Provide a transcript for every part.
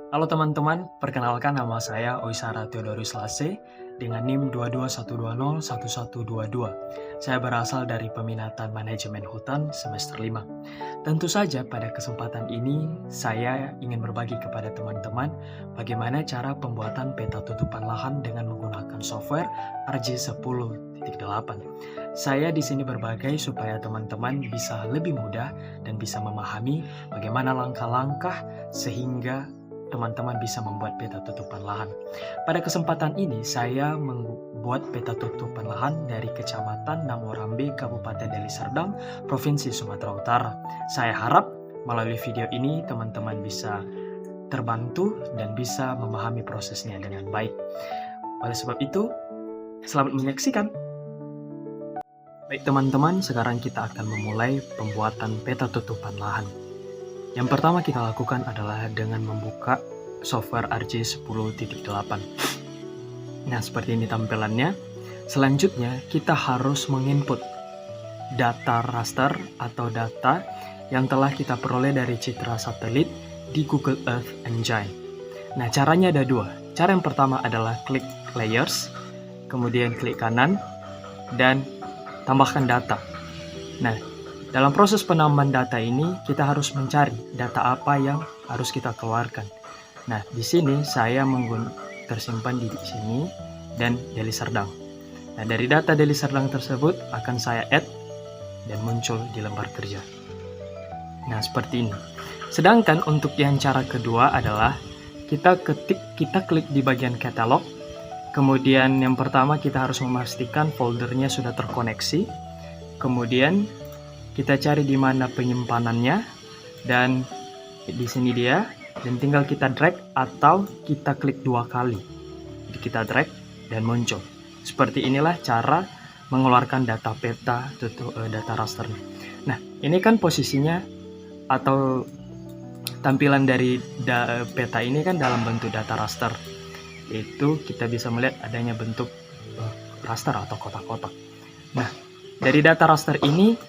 Halo teman-teman, perkenalkan nama saya Oisara Theodorus Lase dengan NIM 221201122. Saya berasal dari peminatan manajemen hutan semester 5. Tentu saja pada kesempatan ini saya ingin berbagi kepada teman-teman bagaimana cara pembuatan peta tutupan lahan dengan menggunakan software RJ10.8. Saya di sini berbagi supaya teman-teman bisa lebih mudah dan bisa memahami bagaimana langkah-langkah sehingga teman-teman bisa membuat peta tutupan lahan. Pada kesempatan ini, saya membuat peta tutupan lahan dari Kecamatan Namorambe, Kabupaten Deli Serdang, Provinsi Sumatera Utara. Saya harap melalui video ini teman-teman bisa terbantu dan bisa memahami prosesnya dengan baik. Oleh sebab itu, selamat menyaksikan. Baik teman-teman, sekarang kita akan memulai pembuatan peta tutupan lahan. Yang pertama kita lakukan adalah dengan membuka software RJ10.8. Nah, seperti ini tampilannya. Selanjutnya, kita harus menginput data raster atau data yang telah kita peroleh dari citra satelit di Google Earth Engine. Nah, caranya ada dua. Cara yang pertama adalah klik layers, kemudian klik kanan, dan tambahkan data. Nah, dalam proses penambahan data ini, kita harus mencari data apa yang harus kita keluarkan. Nah, di sini saya tersimpan di sini dan Deli Serdang. Nah, dari data Deli Serdang tersebut akan saya add dan muncul di lembar kerja. Nah, seperti ini. Sedangkan untuk yang cara kedua adalah kita klik di bagian katalog. Kemudian yang pertama kita harus memastikan foldernya sudah terkoneksi. Kemudian kita cari di mana penyimpanannya dan di sini dia, dan tinggal kita drag atau kita klik dua kali. Jadi kita drag dan muncul. Seperti inilah cara mengeluarkan data peta data rasternya. Nah, ini kan posisinya atau tampilan dari peta ini kan dalam bentuk data raster. Itu kita bisa melihat adanya bentuk raster atau kotak-kotak. Nah, dari data raster ini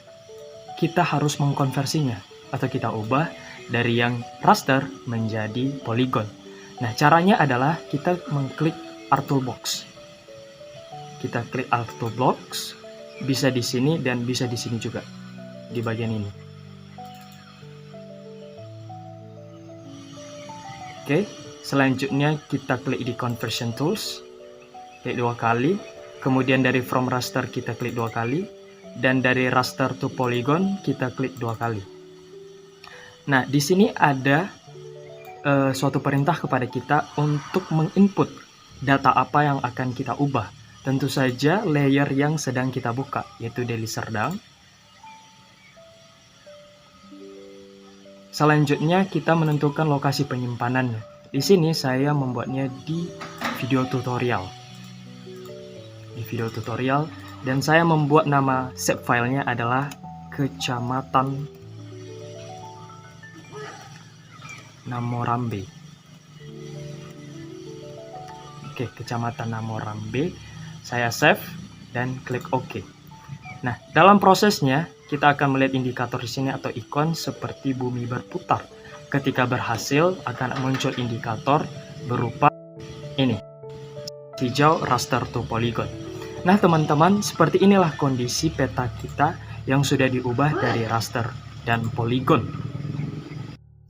kita harus mengkonversinya atau kita ubah dari yang raster menjadi poligon. Nah, caranya adalah kita mengklik Art Toolbox. Kita klik Art Toolbox, bisa di sini dan bisa di sini juga, di bagian ini. Oke, selanjutnya kita klik di Conversion Tools, klik dua kali, kemudian dari From Raster kita klik dua kali, dan dari raster to polygon kita klik dua kali. Nah, di sini ada suatu perintah kepada kita untuk menginput data apa yang akan kita ubah. Tentu saja layer yang sedang kita buka, yaitu Deli Serdang. Selanjutnya kita menentukan lokasi penyimpanannya. Di sini saya membuatnya di video tutorial. Dan saya membuat nama save filenya adalah Kecamatan Namorambe. Oke, Kecamatan Namorambe. Saya save dan klik OK. Nah, dalam prosesnya kita akan melihat indikator di sini atau ikon seperti bumi berputar. Ketika berhasil akan muncul indikator berupa ini, hijau raster to polygon. Nah teman-teman, seperti inilah kondisi peta kita yang sudah diubah dari raster dan poligon.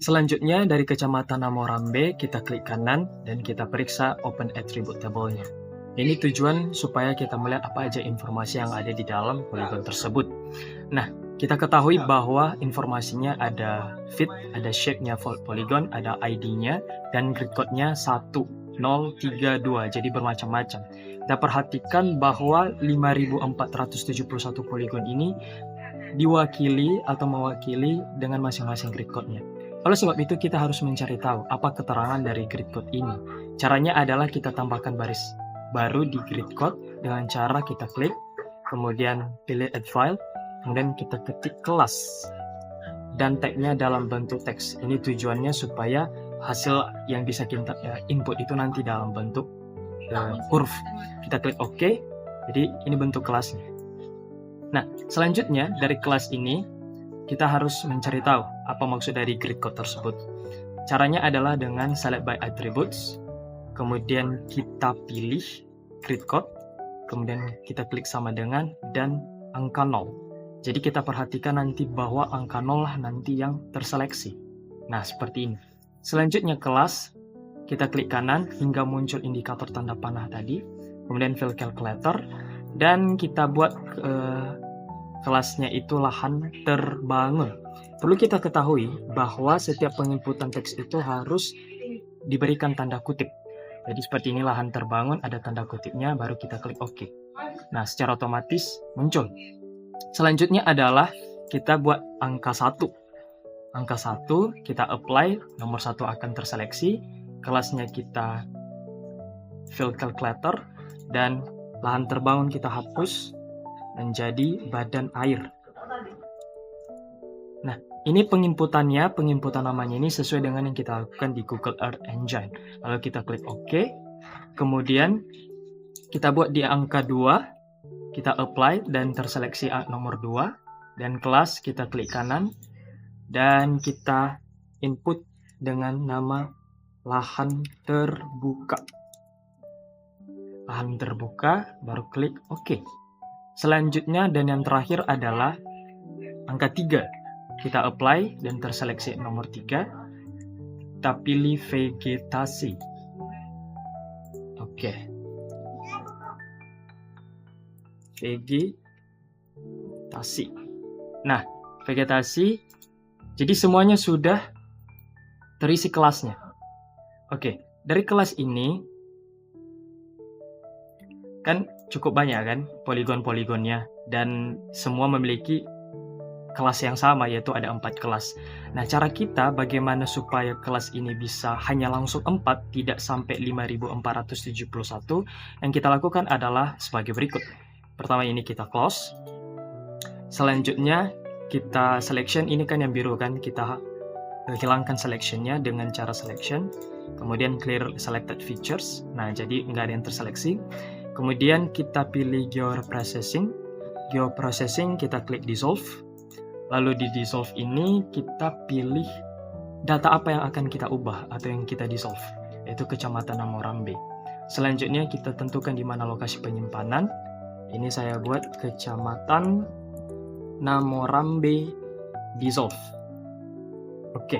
Selanjutnya dari Kecamatan Namorambe kita klik kanan dan kita periksa Open Attribute Table-nya. Ini tujuan supaya kita melihat apa aja informasi yang ada di dalam poligon tersebut. Nah, kita ketahui bahwa informasinya ada feet, ada shape-nya polygon, ada ID-nya, dan grid code-nya 1032, jadi bermacam-macam. Kita perhatikan bahwa 5471 poligon ini diwakili atau mewakili dengan masing-masing grid code-nya. Oleh sebab itu kita harus mencari tahu apa keterangan dari grid code ini. Caranya adalah kita tambahkan baris baru di grid code dengan cara kita klik, kemudian pilih add file, kemudian kita ketik kelas dan tag-nya dalam bentuk teks. Ini tujuannya supaya hasil yang bisa kita input itu nanti dalam bentuk huruf. Kita klik OK, jadi ini bentuk kelasnya. Nah, selanjutnya dari kelas ini kita harus mencari tahu apa maksud dari grid code tersebut. Caranya adalah dengan select by attributes, kemudian kita pilih create code, kemudian kita klik sama dengan dan angka 0. Jadi kita perhatikan nanti bahwa angka 0 lah nanti yang terseleksi. Nah, seperti ini. Selanjutnya kelas, kita klik kanan hingga muncul indikator tanda panah tadi, kemudian field calculator, dan kita buat kelasnya itu lahan terbangun. Perlu kita ketahui bahwa setiap penginputan teks itu harus diberikan tanda kutip. Jadi seperti ini lahan terbangun, ada tanda kutipnya, baru kita klik OK. Nah, secara otomatis muncul. Selanjutnya adalah kita buat angka 1. Angka 1 kita apply, nomor 1 akan terseleksi, kelasnya kita field calculator, dan lahan terbangun kita hapus menjadi badan air. Nah, ini penginputan namanya ini sesuai dengan yang kita lakukan di Google Earth Engine. Lalu kita klik OK, kemudian kita buat di angka 2, kita apply dan terseleksi nomor 2, dan kelas kita klik kanan, dan kita input dengan nama lahan terbuka. Lahan terbuka, baru klik OK. Selanjutnya dan yang terakhir adalah angka 3. Kita apply dan terseleksi nomor 3. Kita pilih vegetasi. Oke. Vegetasi. Nah, vegetasi. Jadi semuanya sudah terisi kelasnya. Oke, dari kelas ini kan cukup banyak kan poligon-poligonnya, dan semua memiliki kelas yang sama, yaitu ada 4 kelas. Nah, cara kita bagaimana supaya kelas ini bisa hanya langsung 4, tidak sampai 5471, yang kita lakukan adalah sebagai berikut. Pertama ini kita close. Selanjutnya kita selection, ini kan yang biru kan, kita hilangkan selectionnya dengan cara selection. Kemudian clear selected features. Nah, jadi nggak ada yang terseleksi. Kemudian kita pilih geoprocessing. Geoprocessing kita klik dissolve. Lalu di dissolve ini kita pilih data apa yang akan kita ubah atau yang kita dissolve, yaitu Kecamatan Namorambe. Selanjutnya kita tentukan di mana lokasi penyimpanan. Ini saya buat Kecamatan Namorambe dissolve. Oke,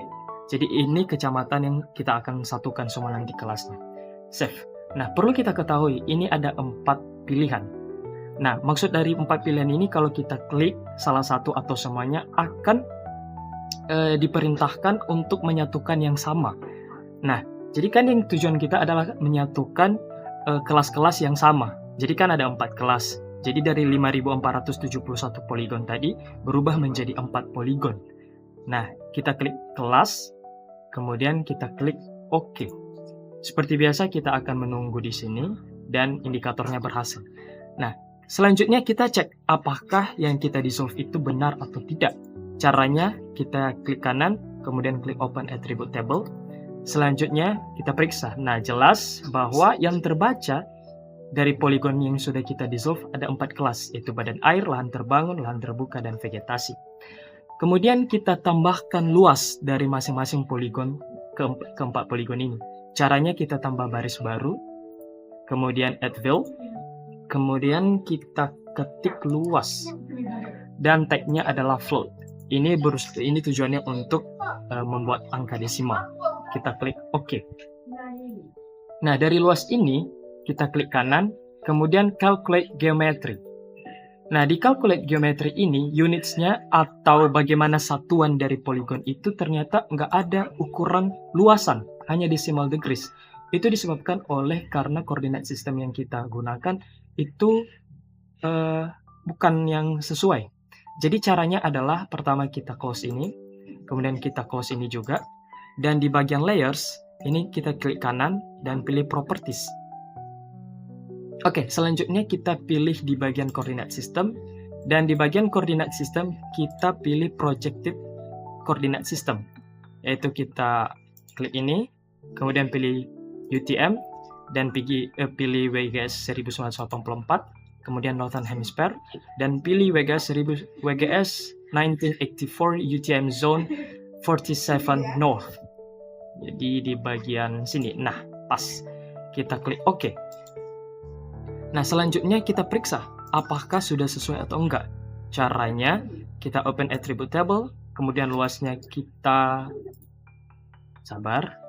jadi ini kecamatan yang kita akan satukan semua nanti kelasnya. Save. Nah, perlu kita ketahui ini ada 4 pilihan. Nah, maksud dari 4 pilihan ini kalau kita klik salah satu atau semuanya akan diperintahkan untuk menyatukan yang sama. Nah, jadi kan yang tujuan kita adalah menyatukan kelas-kelas yang sama. Jadi kan ada 4 kelas. Jadi dari 5471 poligon tadi berubah menjadi 4 poligon. Nah, kita klik kelas, kemudian kita klik OK. Seperti biasa kita akan menunggu di sini dan indikatornya berhasil. Nah, selanjutnya kita cek apakah yang kita dissolve itu benar atau tidak. Caranya kita klik kanan, kemudian klik Open Attribute Table. Selanjutnya kita periksa. Nah, jelas bahwa yang terbaca dari poligon yang sudah kita dissolve ada 4 kelas, yaitu badan air, lahan terbangun, lahan terbuka, dan vegetasi. Kemudian kita tambahkan luas dari masing-masing poligon ke 4 poligon ini. Caranya kita tambah baris baru, kemudian add fill, kemudian kita ketik luas, dan tag-nya adalah float. Ini tujuannya untuk membuat angka desimal. Kita klik OK. Nah, dari luas ini kita klik kanan, kemudian calculate geometry. Nah, di calculate geometry ini unitsnya atau bagaimana satuan dari poligon itu ternyata nggak ada ukuran luasan, hanya decimal degrees. Itu disebabkan karena koordinat sistem yang kita gunakan itu bukan yang sesuai. Jadi caranya adalah pertama kita close ini, kemudian kita close ini juga, dan di bagian layers ini kita klik kanan dan pilih properties. Oke, selanjutnya kita pilih di bagian koordinat sistem, dan di bagian koordinat sistem kita pilih projective koordinat system, yaitu kita klik ini, kemudian pilih UTM, dan pilih WGS 1984, kemudian Northern Hemisphere, dan pilih WGS 1984 UTM Zone 47 North. Jadi di bagian sini. Nah, pas. Kita klik OK. Nah, selanjutnya kita periksa apakah sudah sesuai atau enggak. Caranya, kita open attribute table, kemudian luasnya kita sabar.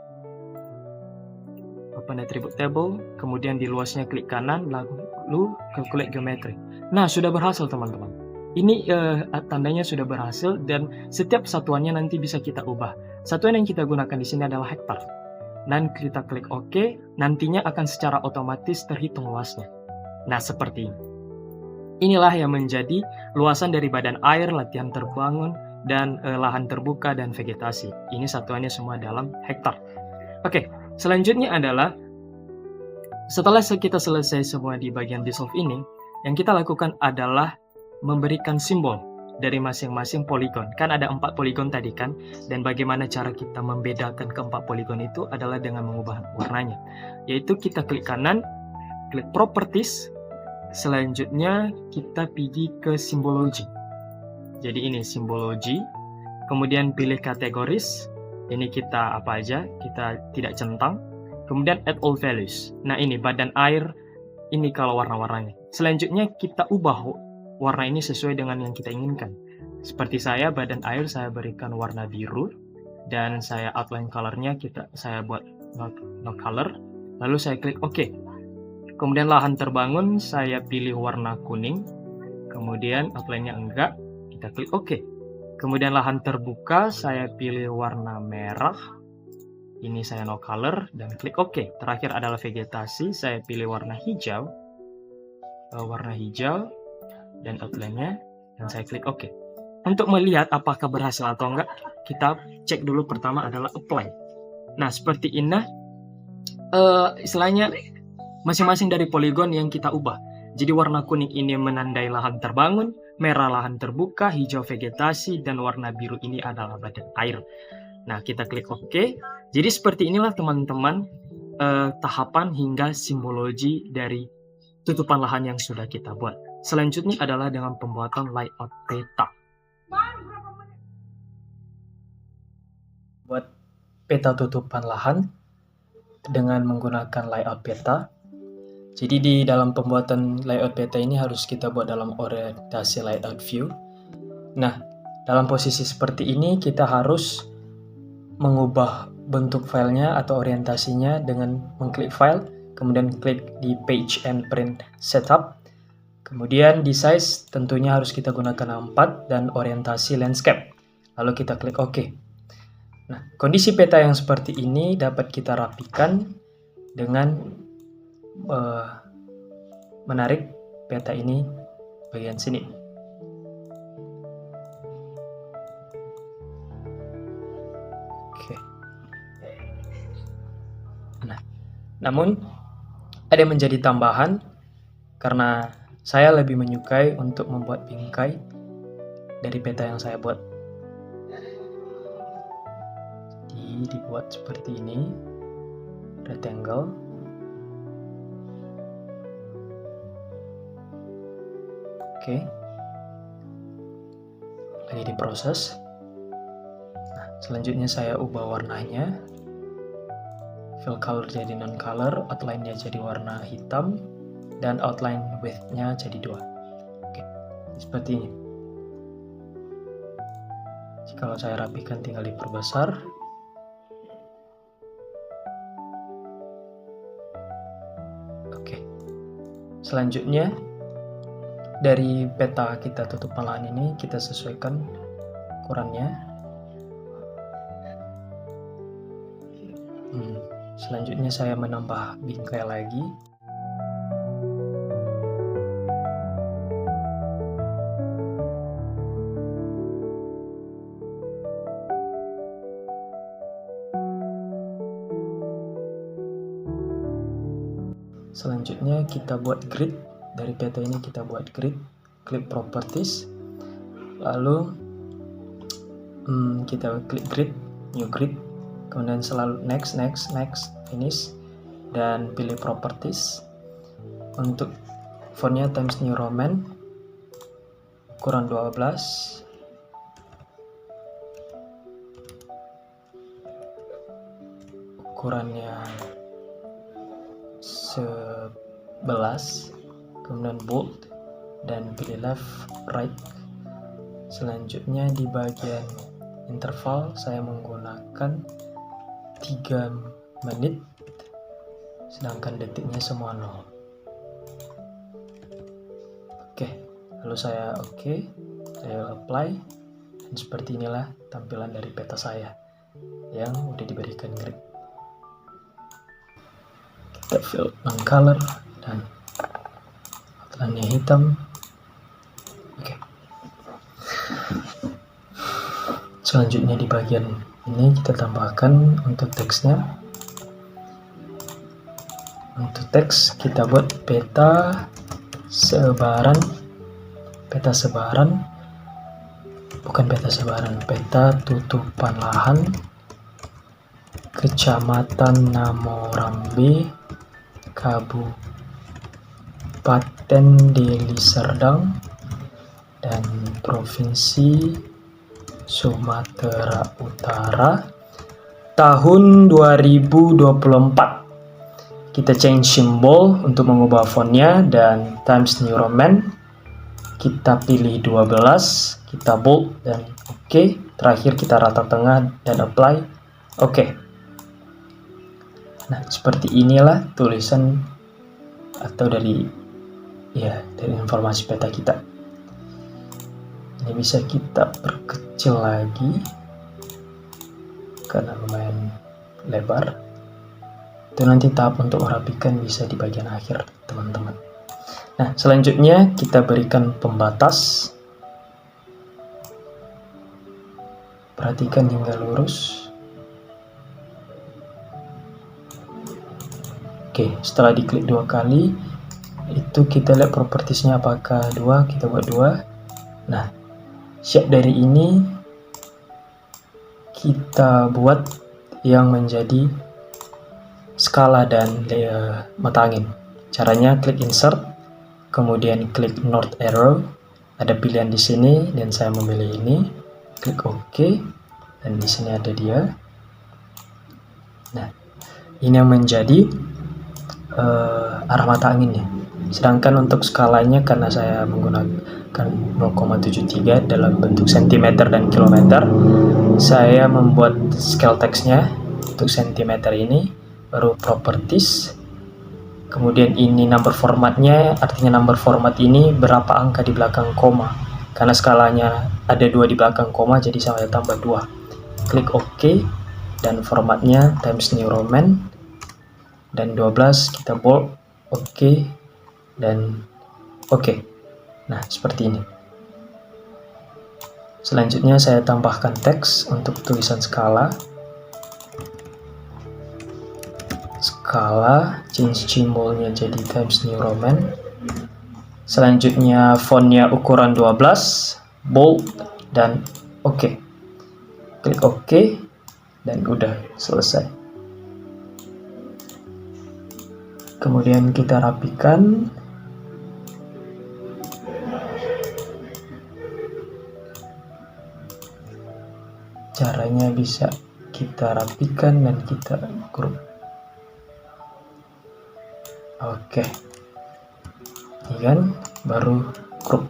Open attribute table, kemudian di luasnya klik kanan, lalu calculate geometry. Nah, sudah berhasil teman-teman. Ini tandanya sudah berhasil dan setiap satuannya nanti bisa kita ubah. Satuan yang kita gunakan di sini adalah hektar. Dan kita klik OK, nantinya akan secara otomatis terhitung luasnya. Nah, seperti ini. Inilah yang menjadi luasan dari badan air, latihan terbangun, dan lahan terbuka dan vegetasi. Ini satuannya semua dalam hektar. Oke, selanjutnya adalah setelah kita selesai semua di bagian dissolve ini, yang kita lakukan adalah memberikan simbol dari masing-masing poligon. Kan ada 4 poligon tadi kan, dan bagaimana cara kita membedakan keempat poligon itu adalah dengan mengubah warnanya. Yaitu kita klik kanan, klik properties, selanjutnya kita pergi ke simbologi. Jadi ini simbologi, kemudian pilih kategoris, ini kita apa aja, kita tidak centang, kemudian add all values. Nah ini badan air, ini kalau warna-warnanya. Selanjutnya kita ubah warna ini sesuai dengan yang kita inginkan. Seperti saya, badan air saya berikan warna biru, dan saya outline colornya saya buat no color, lalu saya klik OK. Kemudian lahan terbangun saya pilih warna kuning, kemudian outline-nya enggak, kita klik OK. Kemudian lahan terbuka saya pilih warna merah, ini saya no color dan klik OK. Terakhir adalah vegetasi, saya pilih warna hijau, dan outline-nya, dan saya klik OK. Untuk melihat apakah berhasil atau enggak, kita cek dulu pertama adalah apply. Nah, seperti ini, istilahnya masing-masing dari poligon yang kita ubah. Jadi warna kuning ini menandai lahan terbangun, merah lahan terbuka, hijau vegetasi, dan warna biru ini adalah badan air. Nah, kita klik OK. Jadi seperti inilah teman-teman tahapan hingga simbologi dari tutupan lahan yang sudah kita buat. Selanjutnya adalah dengan pembuatan layout peta. Buat peta tutupan lahan dengan menggunakan layout peta. Jadi di dalam pembuatan layout peta ini harus kita buat dalam orientasi layout view. Nah, dalam posisi seperti ini kita harus mengubah bentuk filenya atau orientasinya dengan mengklik file, kemudian klik di page and print setup. Kemudian di size tentunya harus kita gunakan 4 dan orientasi landscape. Lalu kita klik OK. Nah, kondisi peta yang seperti ini dapat kita rapikan dengan menarik peta ini bagian sini. Oke. Nah, namun ada yang menjadi tambahan karena saya lebih menyukai untuk membuat bingkai dari peta yang saya buat. Jadi dibuat seperti ini, rectangle. Oke, lagi diproses. Nah, selanjutnya saya ubah warnanya, fill color jadi non color, outline-nya jadi warna hitam, dan outline width-nya jadi 2. Oke, seperti ini. Kalau saya rapikan tinggal diperbesar. Oke, selanjutnya dari peta kita tutupan lahan ini kita sesuaikan ukurannya. Selanjutnya saya menambah bingkai lagi. Selanjutnya kita buat grid. Dari peta ini kita buat grid, klik properties, lalu kita klik grid, new grid, kemudian selalu next, finish, dan pilih properties. Untuk fontnya Times New Roman, ukuran 12, ukurannya 11, kemudian bold dan pilih left right. Selanjutnya di bagian interval saya menggunakan 3 menit, sedangkan detiknya semua 0. Oke, lalu saya saya apply, dan seperti inilah tampilan dari peta saya yang udah diberikan grid. Kita fill on color dan outline-nya hitam. Oke. Selanjutnya di bagian ini kita tambahkan untuk teksnya. Untuk teks kita buat peta sebaran, peta tutupan lahan Kecamatan Namorambe, Kabupaten Deli Serdang, dan Provinsi Sumatera Utara, tahun 2024. Kita change simbol untuk mengubah fontnya, dan Times New Roman kita pilih 12, kita bold dan oke. Terakhir kita rata tengah dan apply. Oke. Nah, seperti inilah tulisan atau dari informasi peta kita. Ini bisa kita perkecil lagi karena lumayan lebar. Itu nanti tahap untuk merapikan bisa di bagian akhir, teman-teman. Nah, selanjutnya kita berikan pembatas. Perhatikan hingga lurus. Oke, setelah diklik 2 kali, itu kita lihat propertiesnya apakah 2, kita buat 2. Nah, shape dari ini kita buat yang menjadi skala dan mata angin. Caranya klik insert, kemudian klik north arrow, ada pilihan di sini dan saya memilih ini, klik OK, dan di sini ada dia. Nah, ini yang menjadi arah mata anginnya. Sedangkan untuk skalanya, karena saya menggunakan 0,73 dalam bentuk cm dan kilometer, saya membuat scale text-nya untuk cm ini, baru properties, kemudian ini number formatnya, artinya number format ini berapa angka di belakang koma, karena skalanya ada 2 di belakang koma, jadi saya tambah 2. Klik OK, dan formatnya Times New Roman, dan 12 kita bold, OK, dan OK. Nah, seperti ini. Selanjutnya saya tambahkan teks untuk tulisan skala. Change symbolnya jadi Times New Roman. Selanjutnya fontnya ukuran 12, bold, dan OK. Klik OK, dan udah selesai. Kemudian kita rapikan. Caranya bisa kita rapikan dan kita group. Oke. Ini kan baru group.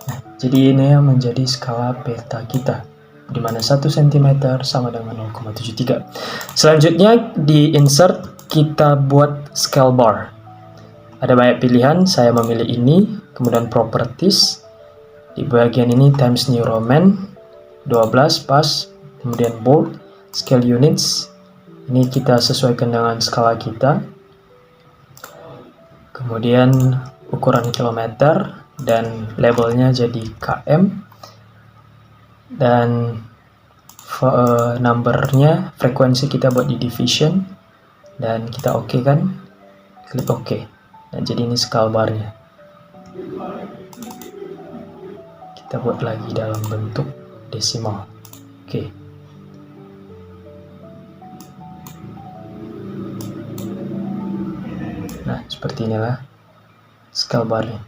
Nah, jadi ini yang menjadi skala peta kita, di mana 1 cm sama dengan 0,73. Selanjutnya di insert kita buat scale bar. Ada banyak pilihan, saya memilih ini, kemudian properties. Di bagian ini Times New Roman 12 pas, kemudian bold, scale units. Ini kita sesuaikan dengan skala kita. Kemudian ukuran kilometer dan labelnya jadi km. Dan numbernya, frekuensi kita buat di division, dan kita OK kan, klik OK, dan jadi ini scale barnya. Kita buat lagi dalam bentuk desimal. Oke. Nah, seperti inilah scale barnya.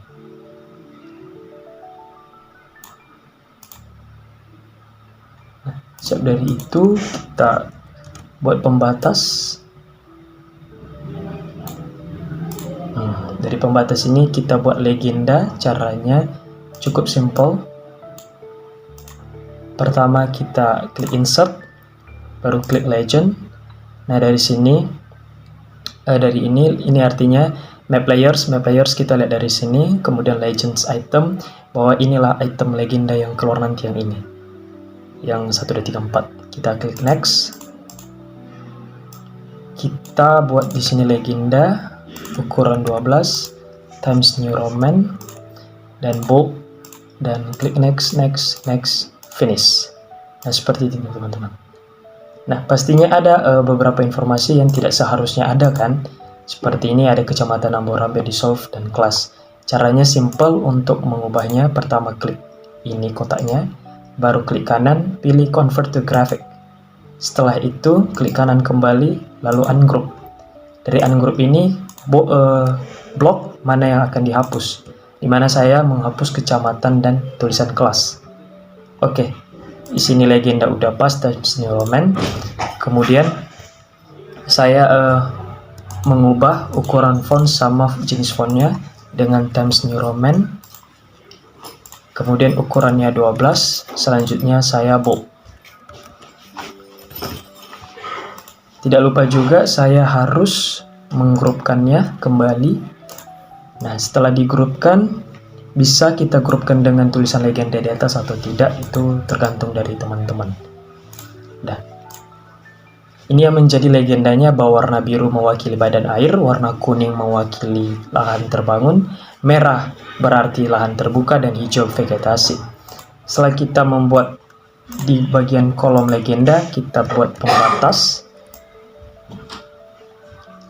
Nah, siap dari itu kita buat pembatas. Dari pembatas ini kita buat legenda. Caranya cukup simple. Pertama kita klik insert, baru klik legend. Nah dari sini, dari ini artinya map layers kita lihat dari sini. Kemudian legends item, bahwa inilah item legenda yang keluar nanti yang ini, yang 1, 2, 3, 4. Kita klik next. Kita buat di sini legenda ukuran 12 times New Roman dan bold, dan klik next, finish. Nah seperti itu teman-teman. Nah pastinya ada beberapa informasi yang tidak seharusnya ada kan, seperti ini ada kecamatan Amborambe di solve dan kelas. Caranya simple untuk mengubahnya. Pertama klik ini kotaknya, baru klik kanan, pilih convert to graphic. Setelah itu klik kanan kembali, lalu ungroup. Dari ungroup ini blok mana yang akan dihapus, dimana saya menghapus kecamatan dan tulisan kelas. Oke, di sini legenda udah pas times New Roman. Kemudian saya mengubah ukuran font sama jenis fontnya dengan Times New Roman. Kemudian ukurannya 12. Selanjutnya saya bold. Tidak lupa juga saya harus menggrupkannya kembali. Nah setelah digrupkan, bisa kita grupkan dengan tulisan legenda di atas atau tidak, itu tergantung dari teman-teman. Nah, ini yang menjadi legendanya, bahwa warna biru mewakili badan air, warna kuning mewakili lahan terbangun, merah berarti lahan terbuka, dan hijau vegetasi. Setelah kita membuat di bagian kolom legenda, kita buat pembatas.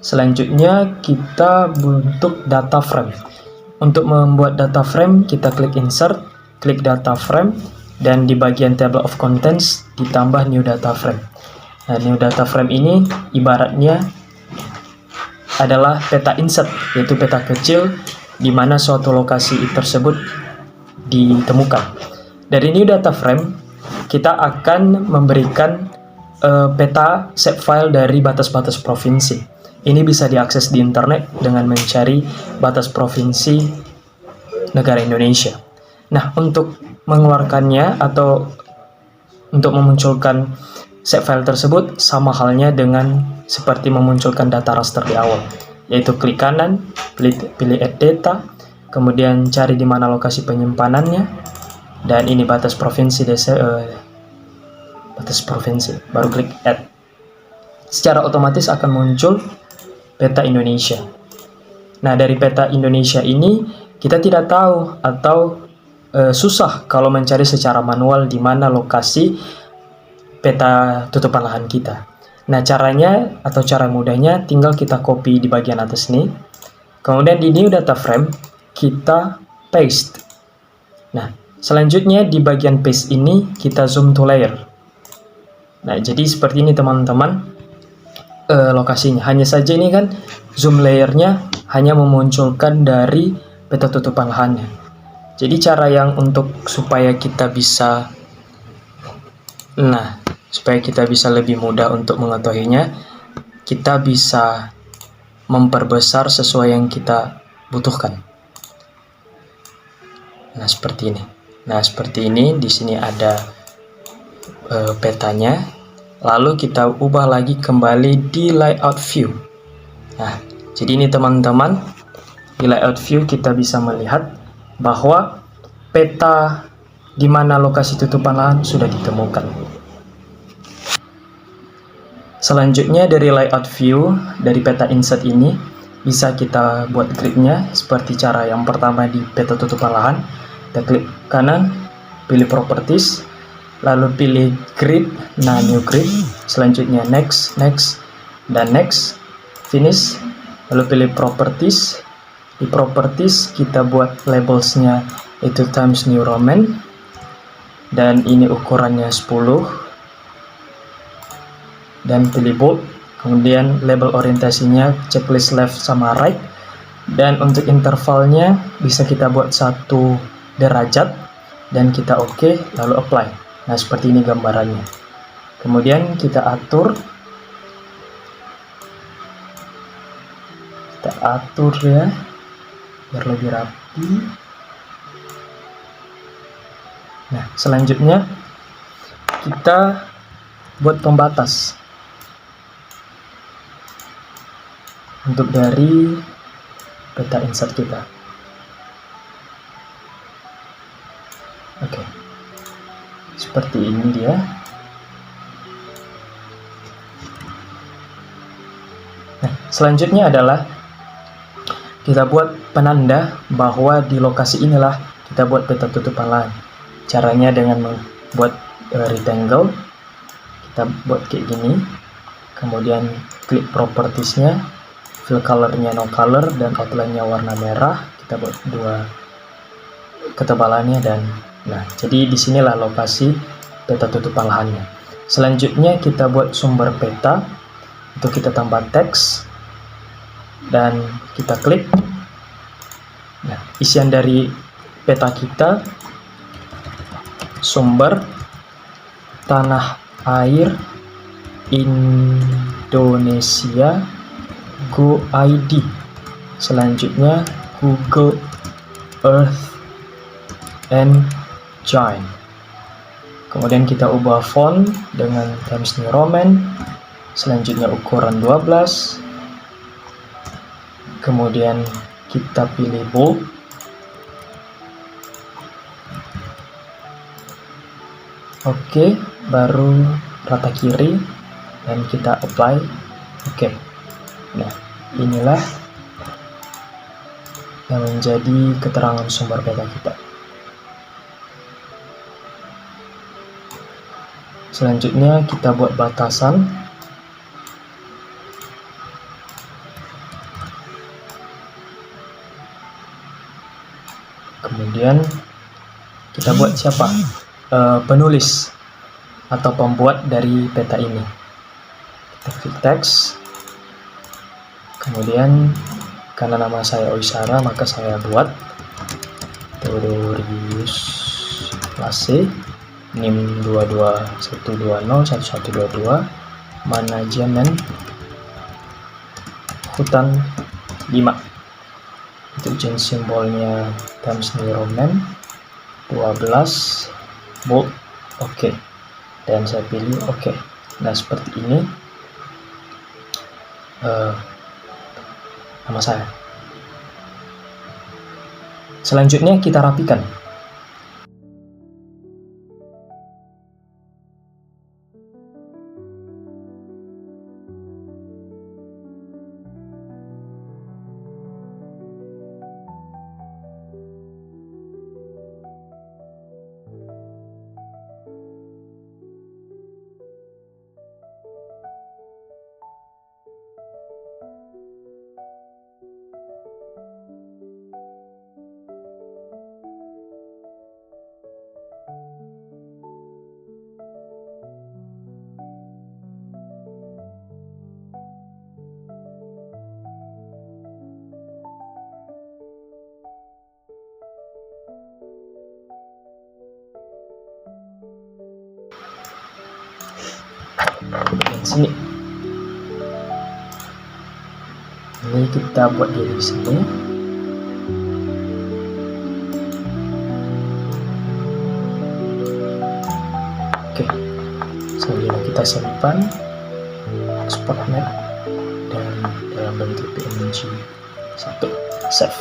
Selanjutnya kita bentuk data frame. Untuk membuat data frame, kita klik insert, klik data frame, dan di bagian table of contents ditambah new data frame. Nah, new data frame ini ibaratnya adalah peta insert, yaitu peta kecil di mana suatu lokasi tersebut ditemukan. Dari new data frame, kita akan memberikan peta shape file dari batas-batas provinsi. Ini bisa diakses di internet dengan mencari batas provinsi negara Indonesia. Nah, untuk mengeluarkannya atau untuk memunculkan shape file tersebut sama halnya dengan seperti memunculkan data raster di awal, yaitu klik kanan, pilih add data, kemudian cari di mana lokasi penyimpanannya, dan ini batas provinsi baru klik add. Secara otomatis akan muncul peta Indonesia. Nah, dari peta Indonesia ini kita tidak tahu atau susah kalau mencari secara manual di mana lokasi peta tutupan lahan kita. Nah, caranya atau cara mudahnya tinggal kita copy di bagian atas ini. Kemudian di new data frame kita paste. Nah, selanjutnya di bagian paste ini kita zoom to layer. Nah, jadi seperti ini teman-teman. Lokasinya hanya saja ini kan zoom layernya hanya memunculkan dari peta tutupan lahannya. Jadi cara yang supaya kita bisa lebih mudah untuk mengetahuinya, kita bisa memperbesar sesuai yang kita butuhkan. Nah seperti ini. Di sini ada petanya. Lalu kita ubah lagi kembali di layout view. Nah, jadi ini teman-teman, di layout view kita bisa melihat bahwa peta di mana lokasi tutupan lahan sudah ditemukan. Selanjutnya dari layout view, dari peta insert ini, bisa kita buat gridnya seperti cara yang pertama di peta tutupan lahan. Kita klik kanan, pilih properties, lalu pilih grid, nah new grid, selanjutnya next, dan next, finish, lalu pilih properties. Di properties kita buat labelsnya itu Times New Roman, dan ini ukurannya 10, dan pilih bold. Kemudian label orientasinya checklist left sama right, dan untuk intervalnya bisa kita buat 1 derajat, dan kita oke, lalu apply. Nah seperti ini gambarannya. Kemudian kita atur Kita atur ya, biar lebih rapi. Nah, selanjutnya kita buat pembatas untuk dari peta insert kita. Oke, seperti ini dia. Nah, selanjutnya adalah kita buat penanda bahwa di lokasi inilah kita buat peta tutupan lahan. Caranya dengan membuat rectangle, kita buat kayak gini, kemudian klik propertiesnya, fill colornya no color, dan outline-nya warna merah. Kita buat 2 ketebalannya, dan nah, jadi disinilah lokasi peta tutupan lahannya. Selanjutnya kita buat sumber peta, itu kita tambah teks dan kita klik. Nah, isian dari peta kita, sumber tanah air Indonesia Go ID, selanjutnya Google Earth Engine. Kemudian kita ubah font dengan Times New Roman, selanjutnya ukuran 12, kemudian kita pilih bold, oke, baru rata kiri, dan kita apply. Oke. Nah, inilah yang menjadi keterangan sumber peta kita. Selanjutnya kita buat batasan. Kemudian kita buat siapa? Penulis atau pembuat dari peta ini. Kita klik teks. Kemudian karena nama saya Oisara, maka saya buat Theodorius Lase, NIM 221201122, manajemen hutan 5. Untuk jenis simbolnya Times New Roman 12 bold, oke, dan saya pilih oke. Nah, seperti ini nama saya. Selanjutnya kita rapikan. Dan sini ini kita buat di sini. Oke, selanjutnya kita simpan, export map, dan dalam bentuk PNG 1, save.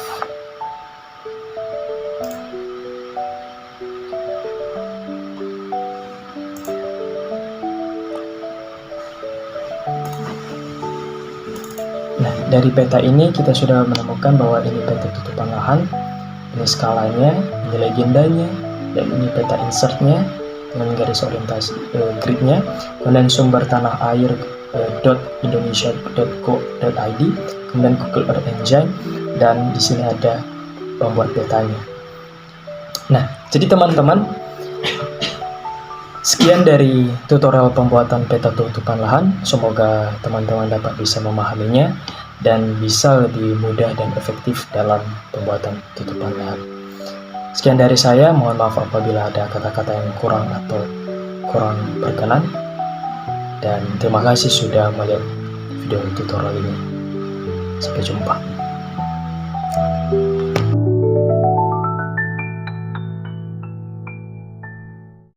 Nah, dari peta ini kita sudah menemukan bahwa ini peta tutupan lahan, ini skalanya, ini legendanya, dan ini peta insertnya dengan garis orientasi gridnya, kemudian sumber tanah air .indonesia.go.id, kemudian Google Earth Engine, dan di sini ada pembuat petanya. Nah, jadi teman-teman, sekian dari tutorial pembuatan peta tutupan lahan. Semoga teman-teman dapat bisa memahaminya dan bisa lebih mudah dan efektif dalam pembuatan tutupan lahan. Sekian dari saya, mohon maaf apabila ada kata-kata yang kurang atau kurang berkenan. Dan terima kasih sudah melihat video tutorial ini. Sampai jumpa.